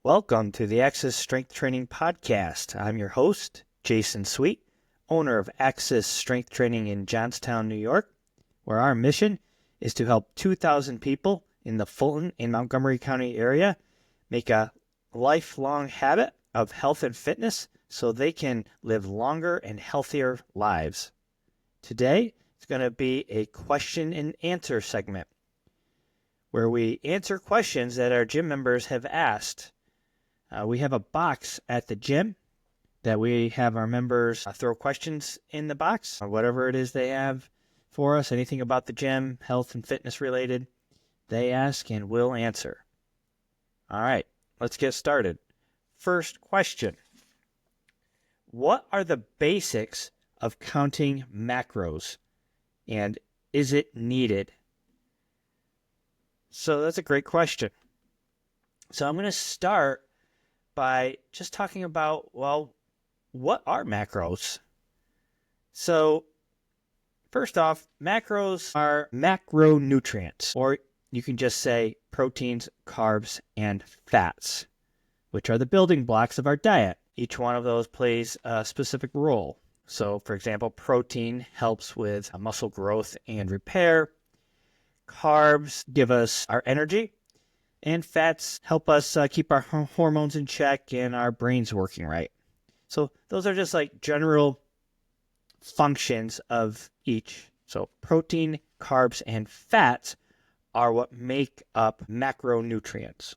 Welcome to the Access Strength Training Podcast. I'm your host, Jason Sweet, owner of Access Strength Training in Johnstown, New York, where our mission is to help 2,000 people in the Fulton and Montgomery County area make a lifelong habit of health and fitness so they can live longer and healthier lives. Today, it's going to be a question and answer segment where we answer questions that our gym members have asked. We have a box at the gym that we have our members throw questions in the box, or whatever it is they have for us, anything about the gym, health and fitness related, they ask and we'll answer. All right, let's get started. First question. What are the basics of counting macros, and is it needed? So that's a great question. So I'm going to start by just talking about, what are macros? So first off, macros are macronutrients, or you can just say proteins, carbs, and fats, which are the building blocks of our diet. Each one of those plays a specific role. So, for example, protein helps with muscle growth and repair. Carbs give us our energy, and fats help us keep our hormones in check and our brains working right. So those are just like general functions of each. So protein, carbs, and fats are what make up macronutrients.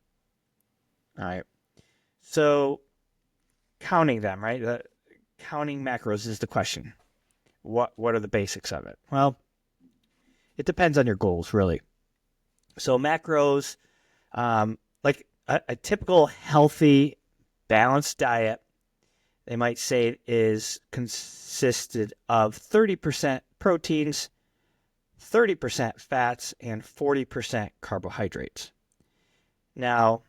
All right. So counting them, right? Counting macros is the question. What are the basics of it? Well, it depends on your goals, really. So macros, like a typical healthy, balanced diet, they might say is consisted of 30% proteins, 30% fats, and 40% carbohydrates. Now,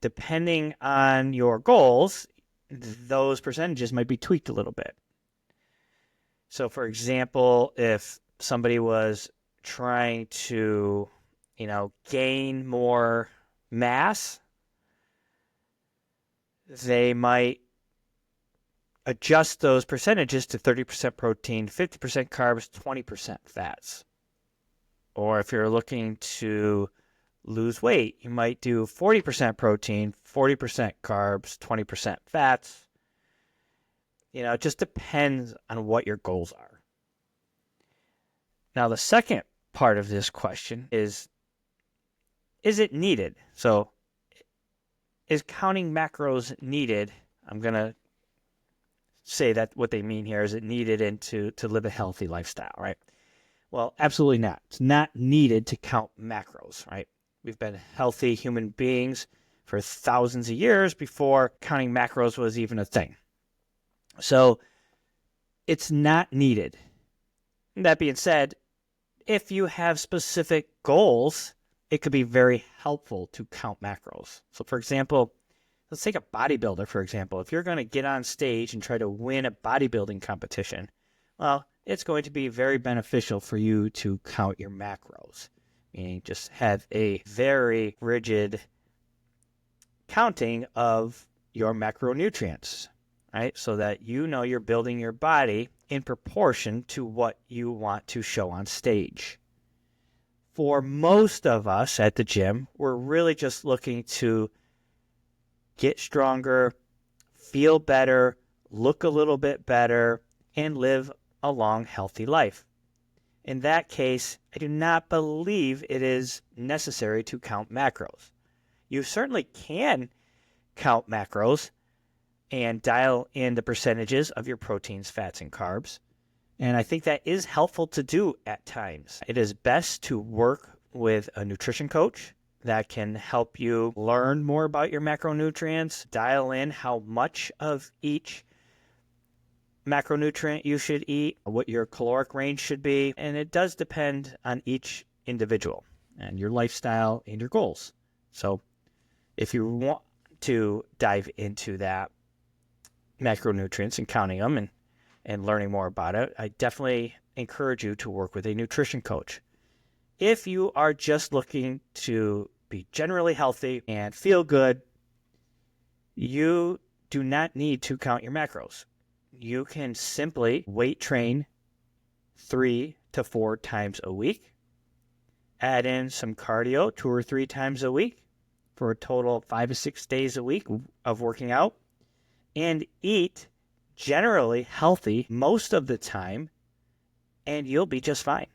depending on your goals, those percentages might be tweaked a little bit. So, for example, if somebody was trying to, gain more mass, they might adjust those percentages to 30% protein, 50% carbs, 20% fats. Or if you're looking to lose weight, you might do 40% protein, 40% carbs, 20% fats. It just depends on what your goals are. Now, the second part of this question is it needed? So, is counting macros needed? I'm going to say that what they mean here is it needed to live a healthy lifestyle, right? Well, absolutely not. It's not needed to count macros, right? We've been healthy human beings for thousands of years before counting macros was even a thing. So it's not needed. That being said, if you have specific goals, it could be very helpful to count macros. So for example, let's take a bodybuilder, for example. If you're going to get on stage and try to win a bodybuilding competition, well, it's going to be very beneficial for you to count your macros. Meaning just have a very rigid counting of your macronutrients, right? So that you're building your body in proportion to what you want to show on stage. For most of us at the gym, we're really just looking to get stronger, feel better, look a little bit better, and live a long, healthy life. In that case, I do not believe it is necessary to count macros. You certainly can count macros and dial in the percentages of your proteins, fats, and carbs. And I think that is helpful to do at times. It is best to work with a nutrition coach that can help you learn more about your macronutrients, dial in how much of each macronutrient you should eat, what your caloric range should be, and it does depend on each individual and your lifestyle and your goals. So if you want to dive into that macronutrients and counting them and learning more about it, I definitely encourage you to work with a nutrition coach. If you are just looking to be generally healthy and feel good, you do not need to count your macros. You can simply weight train 3 to 4 times a week, add in some cardio 2 or 3 times a week for a total of 5 to 6 days a week of working out, and eat generally healthy most of the time, and you'll be just fine.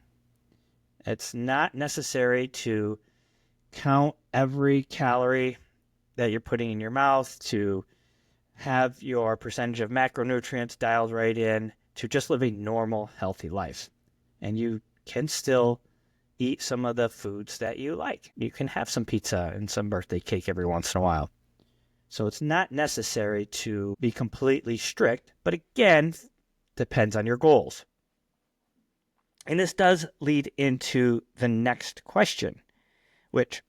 It's not necessary to count every calorie that you're putting in your mouth, to have your percentage of macronutrients dialed right in, to just live a normal, healthy life. And you can still eat some of the foods that you like. You can have some pizza and some birthday cake every once in a while. So it's not necessary to be completely strict, but again, depends on your goals. And this does lead into the next question, which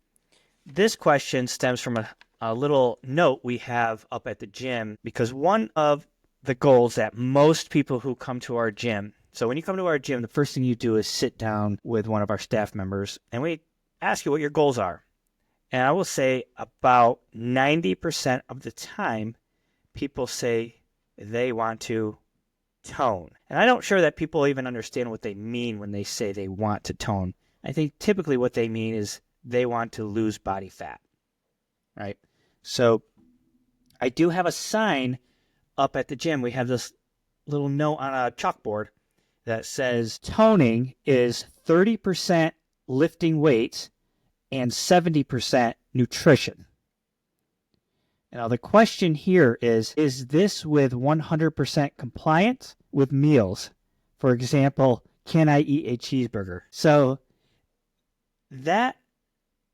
this question stems from a little note we have up at the gym, because one of the goals that most people who come to our gym, so when you come to our gym, the first thing you do is sit down with one of our staff members and we ask you what your goals are. And I will say about 90% of the time, people say they want to tone. And I'm not sure that people even understand what they mean when they say they want to tone. I think typically what they mean is they want to lose body fat, right? So I do have a sign up at the gym. We have this little note on a chalkboard that says toning is 30% lifting weights and 70% nutrition. Now, the question here is this with 100% compliance with meals? For example, can I eat a cheeseburger? So that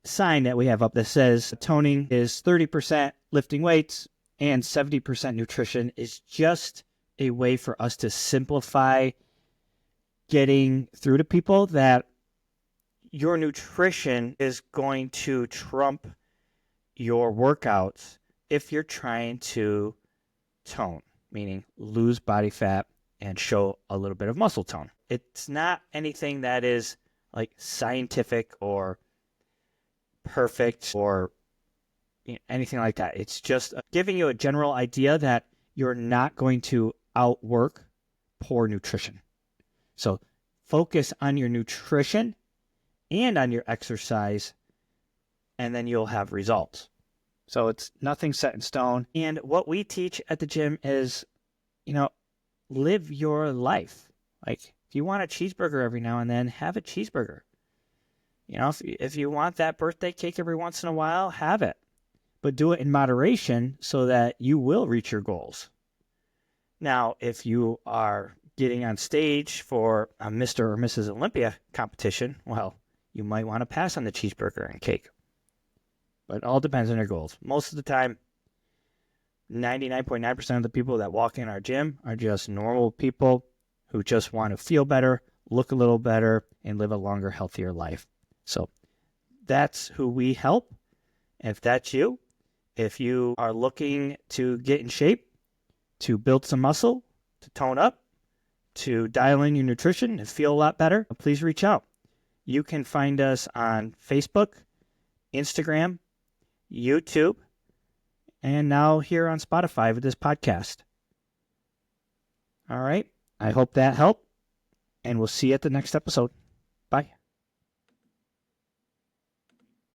sign that we have up that says toning is 30% lifting weights and 70% nutrition is just a way for us to simplify getting through to people that your nutrition is going to trump your workouts if you're trying to tone, meaning lose body fat and show a little bit of muscle tone. It's not anything that is like scientific or perfect or anything like that. It's just giving you a general idea that you're not going to outwork poor nutrition. So focus on your nutrition and on your exercise, and then you'll have results. So it's nothing set in stone. And what we teach at the gym is, live your life. Like, if you want a cheeseburger every now and then, have a cheeseburger. If you want that birthday cake every once in a while, have it. But do it in moderation so that you will reach your goals. Now, if you are getting on stage for a Mr. or Mrs. Olympia competition, well, you might want to pass on the cheeseburger and cake. But it all depends on your goals. Most of the time, 99.9% of the people that walk in our gym are just normal people who just want to feel better, look a little better, and live a longer, healthier life. So that's who we help. If that's you, if you are looking to get in shape, to build some muscle, to tone up, to dial in your nutrition and feel a lot better, please reach out. You can find us on Facebook, Instagram, YouTube, and now here on Spotify with this podcast. All right. I hope that helped, and we'll see you at the next episode.